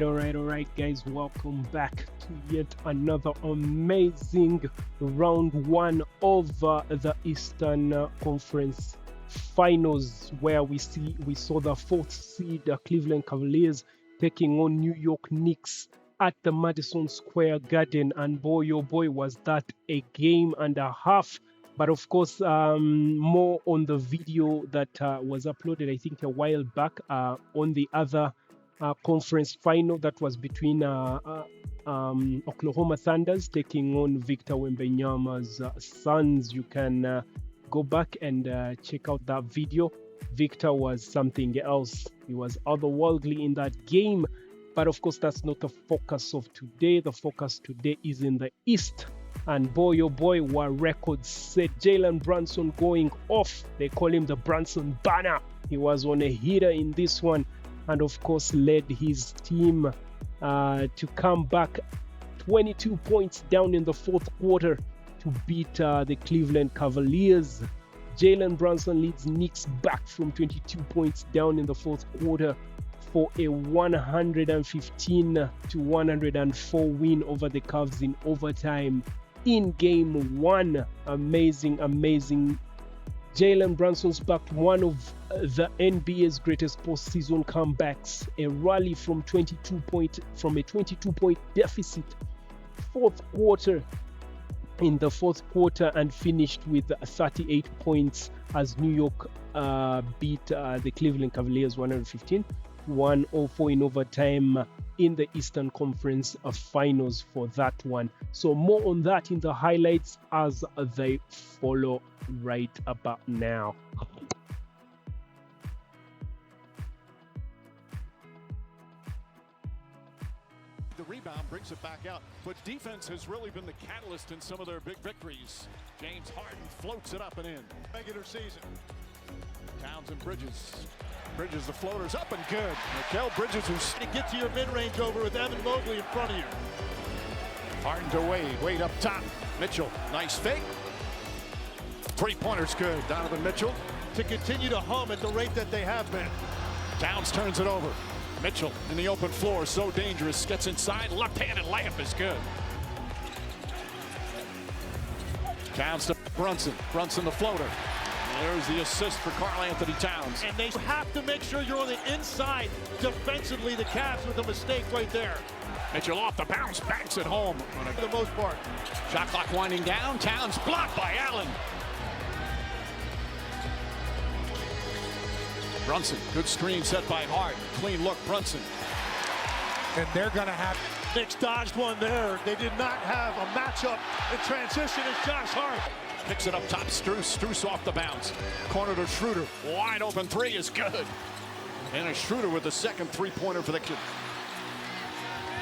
All right, guys. Welcome back to yet another amazing round one of the Eastern Conference Finals, where we saw the fourth seed Cleveland Cavaliers taking on New York Knicks at the Madison Square Garden, and boy, oh boy, was that a game and a half. But of course, more on the video that was uploaded, I think, a while back on the other conference final that was between Oklahoma Thunders taking on Victor Wembanyama's Suns. You can go back and check out that video. Victor was something else. He was otherworldly in that game. But of course, that's not the focus of today. The focus today is in the East. And boy, oh boy, what records set. Jalen Brunson going off. They call him the Brunson Banner. He was on a heater in this one. And of course, led his team to come back 22 points down in the fourth quarter to beat the Cleveland Cavaliers. Jalen Brunson leads Knicks back from 22 points down in the fourth quarter for a 115 to 104 win over the Cavs in overtime in game one. Amazing. Jalen Brunson's backed one of the NBA's greatest postseason comebacks, a rally from a 22-point deficit in the fourth quarter, and finished with 38 points as New York beat the Cleveland Cavaliers 115-104 in overtime in the Eastern Conference Finals for that one. So more on that in the highlights as they follow right about now. The rebound brings it back out, but defense has really been the catalyst in some of their big victories. James Harden floats it up and in. Regular season. Towns and Bridges, the floater's up and good. Mikal Bridges, who's to get to your mid-range over with Evan Mobley in front of you. Harden to Wade up top. Mitchell, nice fake. Three-pointer's good. Donovan Mitchell to continue to hum at the rate that they have been. Towns turns it over. Mitchell in the open floor, so dangerous. Gets inside, left-handed layup is good. Towns to Brunson. Brunson the floater. There's the assist for Karl Anthony Towns. And they have to make sure you're on the inside defensively. The Cavs with a mistake right there. Mitchell off the bounce, banks it home. For the most part. Shot clock winding down. Towns blocked by Allen. Brunson, good screen set by Hart. Clean look, Brunson. And they're going to have... Knicks dodged one there. They did not have a matchup in transition as Josh Hart. Picks it up top, Strus off the bounce. Corner to Schroeder. Wide open three is good. And a Schroeder with the second three-pointer for the kid.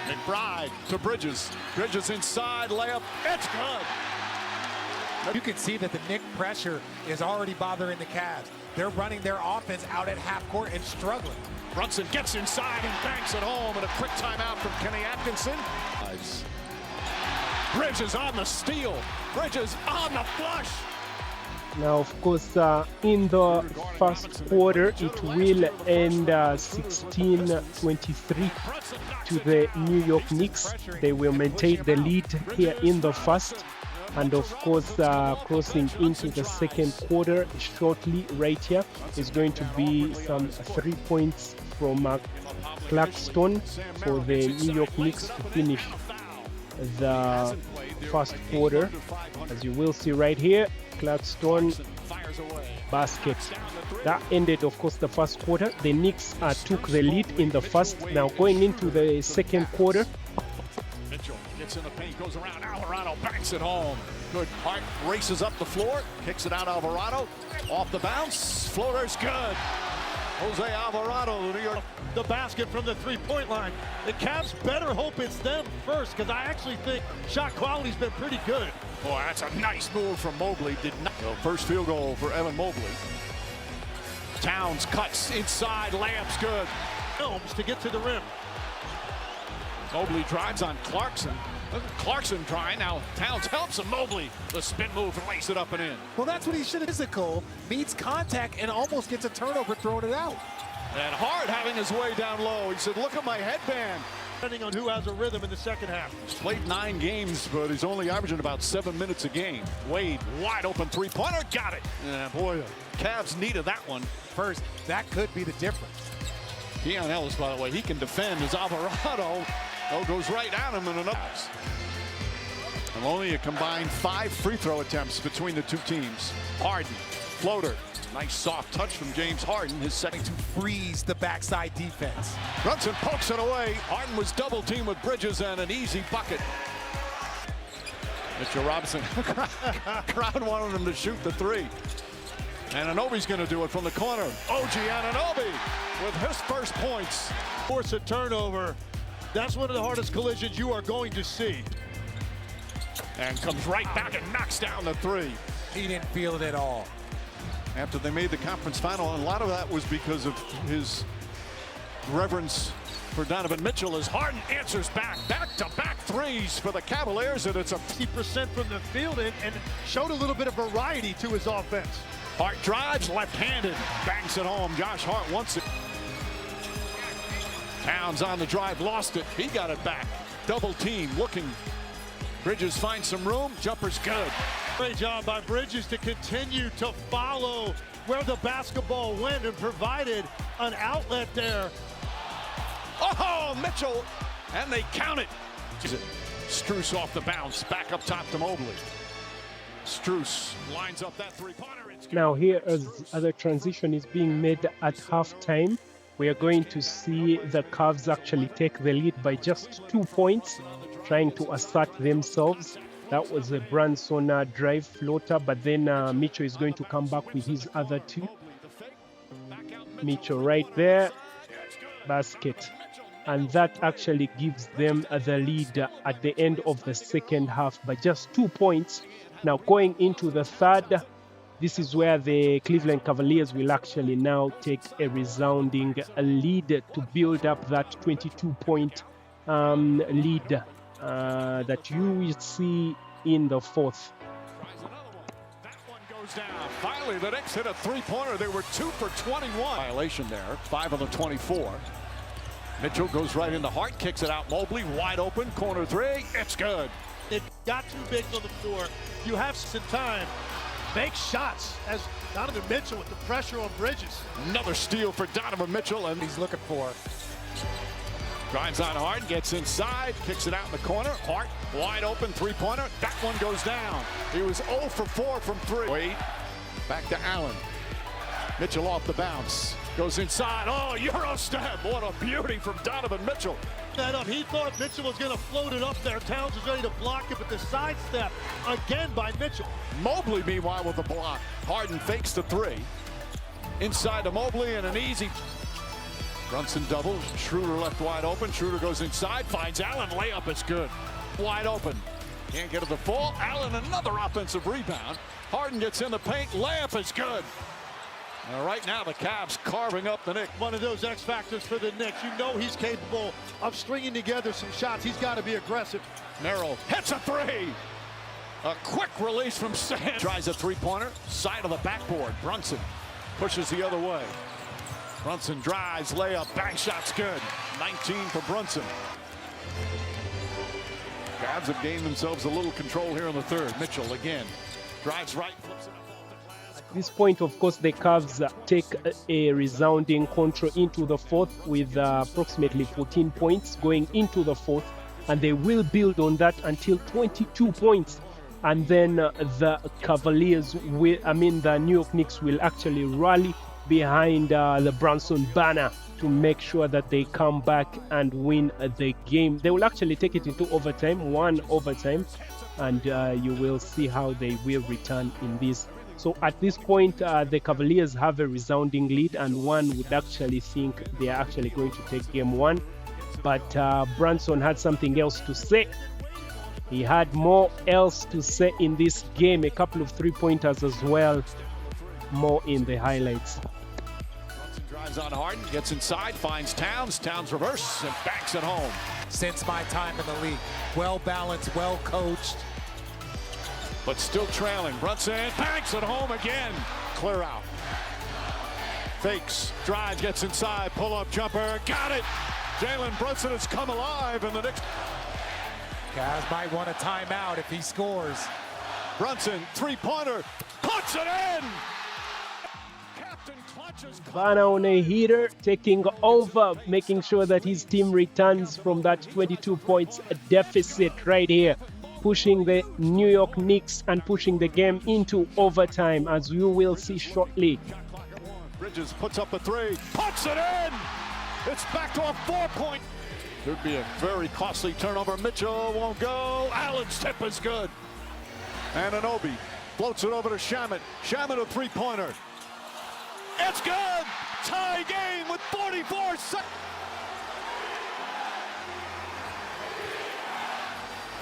McBride to Bridges. Bridges inside, layup. It's good. You can see that the Knick pressure is already bothering the Cavs. They're running their offense out at half court and struggling. Brunson gets inside and banks it home, and a quick timeout from Kenny Atkinson. Bridges on the steal. Bridges on the flush. Now, of course, in the first quarter, it will end 16-23 to the New York Knicks. They will maintain the lead here in the first. And of course, crossing into the second quarter shortly right here is going to be some 3 points from Claxton for the New York Knicks to finish the first quarter. As you will see right here, Claxton basket. That ended, of course, the first quarter. The Knicks took the lead in the first. Now going into the second quarter. Mitchell gets in the paint, goes around. Alvarado banks it home. Good. Hart races up the floor, kicks it out. Alvarado off the bounce. Floater's good. Jose Alvarado, New York. The basket from the three-point line. The Cavs better hope it's them first, because I actually think shot quality's been pretty good. Boy, that's a nice move from Mobley. Did not. First field goal for Evan Mobley. Towns cuts inside, layup's good. Helms to get to the rim. Mobley drives on Clarkson. Clarkson trying, now Towns helps him. Mobley, the spin move, lays it up and in. Well, that's what he should have. Physical, meets contact, and almost gets a turnover throwing it out. And Hart having his way down low. He said, look at my headband. depending on who has a rhythm in the second half. He's played 9 games, but he's only averaging about 7 minutes a game. Wade, wide open three-pointer, got it. Yeah, boy, the Cavs needed that one. First, that could be the difference. Keon Ellis, by the way, he can defend as Alvarado goes right at him in another. And only a combined 5 free throw attempts between the two teams. Harden, floater. Nice soft touch from James Harden, his second. To freeze the backside defense. Brunson pokes it away. Harden was double teamed with Bridges and an easy bucket. Mitchell Robinson. Crowd wanted him to shoot the 3. Anunoby's going to do it from the corner. OG Anunoby with his first points. Force a turnover. That's one of the hardest collisions you are going to see. And comes right back and knocks down the 3. He didn't feel it at all. After they made the conference final, and a lot of that was because of his reverence for Donovan Mitchell as Harden answers back-to-back threes for the Cavaliers, and it's a 50% from the field and showed a little bit of variety to his offense. Hart drives left-handed, banks it home. Josh Hart wants it. Towns on the drive, lost it. He got it back. Double team looking. Bridges finds some room. Jumper's good. Great job by Bridges to continue to follow where the basketball went and provided an outlet there. Oh, Mitchell, and they count it. Strus off the bounce, back up top to Mobley. Strus lines up that three-pointer. Now here, as the transition is being made at halftime, we are going to see the Cavs actually take the lead by just 2 points, trying to assert themselves. That was a Brunson drive floater, but then Mitchell is going to come back with his other 2. Mitchell right there, basket. And that actually gives them the lead at the end of the second half by just 2 points. Now going into the third, this is where the Cleveland Cavaliers will actually now take a resounding lead to build up that 22-point lead that you will see in the fourth. That one goes down. Finally, the Knicks hit a three-pointer. They were 2 for 21. Violation there, 5 of the 24. Mitchell goes right into Hart, kicks it out. Mobley wide open, corner 3. It's good. It got too big on the floor. You have some time. Make shots as Donovan Mitchell with the pressure on Bridges. Another steal for Donovan Mitchell, and He's looking for. drives on Hart, gets inside, kicks it out in the corner. Hart wide open, three-pointer. That one goes down. He was 0 for 4 from 3. Wade back to Allen. Mitchell off the bounce. Goes inside. Oh, Euro step. What a beauty from Donovan Mitchell. That up. He thought Mitchell was going to float it up there. Towns was ready to block it, but the sidestep again by Mitchell. Mobley, meanwhile, with the block. Harden fakes the 3. Inside to Mobley and an easy. Brunson doubles. Schroeder left wide open. Schroeder goes inside. Finds Allen. Layup is good. Wide open. Can't get to the full. Allen, another offensive rebound. Harden gets in the paint. Layup is good. Right now, the Cavs carving up the Knicks. One of those X factors for the Knicks. You know he's capable of stringing together some shots. He's got to be aggressive. Merrill hits a 3. A quick release from Sand. Tries a three-pointer. Side of the backboard. Brunson pushes the other way. Brunson drives, layup, bank shot's good. 19 for Brunson. Cavs have gained themselves a little control here in the third. Mitchell again. Drives right, flips it up. At this point, of course, the Cavs take a resounding control into the fourth with approximately 14 points going into the fourth, and they will build on that until 22 points. And then the Cavaliers the New York Knicks will actually rally behind the Brunson banner to make sure that they come back and win the game. They will actually take it into overtime, 1 overtime, and you will see how they will return in this. So at this point, the Cavaliers have a resounding lead, and one would actually think they are actually going to take game 1. But Brunson had something else to say. He had more else to say in this game, a couple of three-pointers as well. More in the highlights. Brunson drives on Harden, gets inside, finds Towns. Towns reverse and backs it home. Since my time in the league, well balanced, well coached. But still trailing. Brunson banks it home again. Clear out. Fakes, drives, gets inside, pull-up jumper, got it. Jalen Brunson has come alive, and the Knicks. Cavs might want a timeout if he scores. Brunson, three-pointer, puts it in! Captain clutches. Vanna on a heater, taking over, making sure that his team returns from that 22 points deficit right here, pushing the New York Knicks and pushing the game into overtime, as you will see shortly. Bridges puts up a three, puts it in! It's back to a 4-point. Could be a very costly turnover. Mitchell won't go. Allen's tip is good. Anunoby floats it over to Shamet. Shamet a three-pointer. It's good! Tie game with 44 seconds.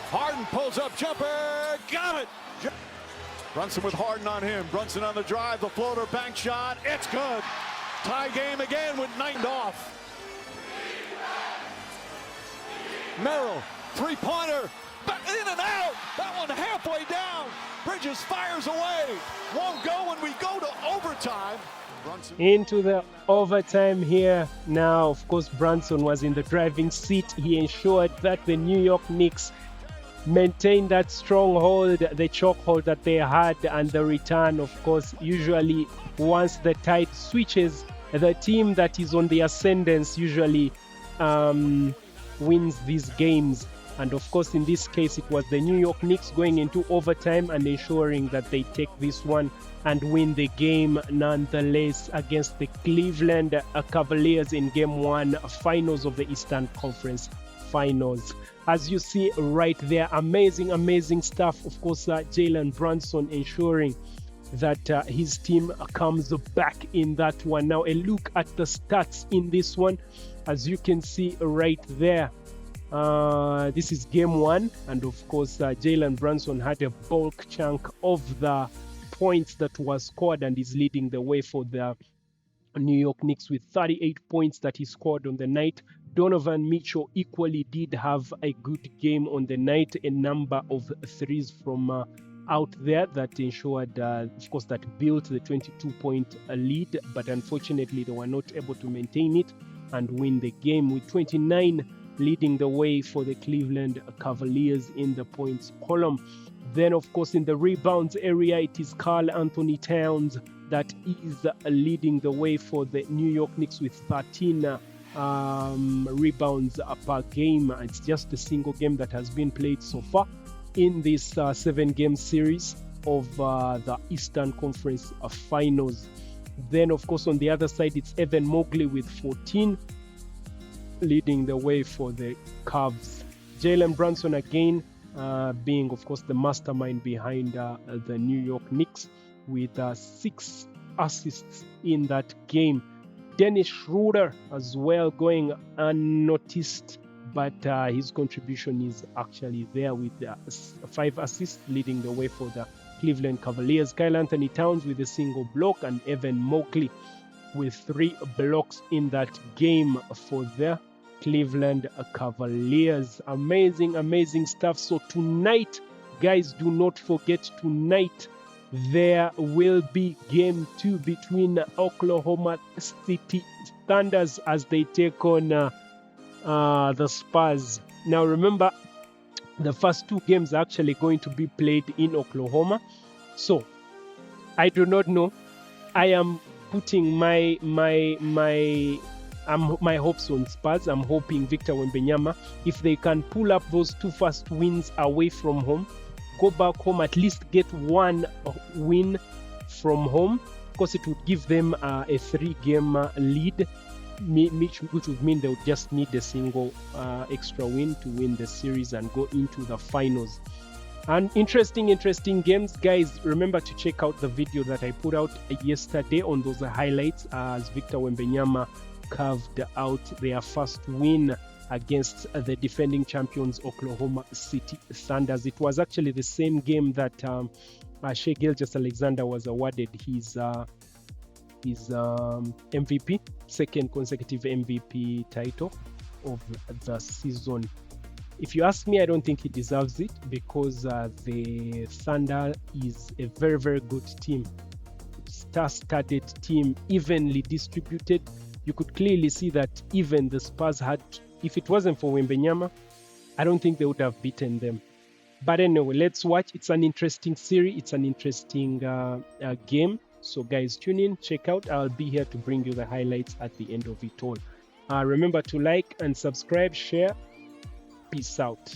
Harden pulls up jumper. Got it! Brunson with Harden on him. Brunson on the drive. The floater bank shot. It's good. Tie game again with 9 off. Merrill, three-pointer, in and out. That one halfway down. Bridges fires away. Won't go when we go to overtime. Brunson. Into the overtime here. Now, of course, Brunson was in the driving seat. He ensured that the New York Knicks maintained that stronghold, the chokehold that they had, and the return, of course, usually once the tide switches, the team that is on the ascendance usually wins these games. And of course, in this case, it was the New York Knicks going into overtime and ensuring that they take this one and win the game nonetheless against the Cleveland Cavaliers in Game 1 finals of the Eastern Conference Finals. As you see right there, amazing stuff. Of course, Jalen Brunson ensuring that his team comes back in that one. Now, a look at the stats in this one. As you can see right there, this is Game 1, and of course Jalen Brunson had a bulk chunk of the points that was scored and is leading the way for the New York Knicks with 38 points that he scored on the night. Donovan Mitchell equally did have a good game on the night, a number of threes from out there that ensured, of course, that built the 22-point lead, but unfortunately they were not able to maintain it and win the game, with 29 leading the way for the Cleveland Cavaliers in the points column. Then, of course, in the rebounds area, it is Karl Anthony Towns that is leading the way for the New York Knicks with 13 rebounds per game. It's just a single game that has been played so far in this 7-game series of the Eastern Conference Finals. Then, of course, on the other side, it's Evan Mobley with 14, leading the way for the Cavs. Jalen Brunson again being, of course, the mastermind behind the New York Knicks with 6 assists in that game. Dennis Schroeder as well going unnoticed, but his contribution is actually there with 5 assists, leading the way for the Cleveland Cavaliers. Karl Anthony Towns with a single block, and Evan Mobley with 3 blocks in that game for the Cleveland Cavaliers. Amazing stuff. So tonight, guys, do not forget, tonight there will be Game 2 between Oklahoma City Thunders as they take on the Spurs. Now remember, the first 2 games are actually going to be played in Oklahoma. So I do not know. I am putting my hopes on Spurs. I'm hoping Victor Wembanyama, if they can pull up those 2 first wins away from home, go back home, at least get 1 win from home, because it would give them a 3-game lead, which would mean they would just need a single extra win to win the series and go into the finals. And interesting games, guys. Remember to check out the video that I put out yesterday on those highlights as Victor Wembanyama carved out their first win against the defending champions Oklahoma City Thunders. It was actually the same game that Shai Gilgeous-Alexander was awarded his MVP, second consecutive MVP title of the season. If you ask me, I don't think he deserves it, because the Thunder is a very good team, star-studded team, evenly distributed. you could clearly see that even the Spurs had, if it wasn't for Wembanyama, I don't think they would have beaten them. But anyway, let's watch. It's an interesting series. It's an interesting game. So guys, tune in, check out. I'll be here to bring you the highlights at the end of it all. Remember to like and subscribe, share. Peace out.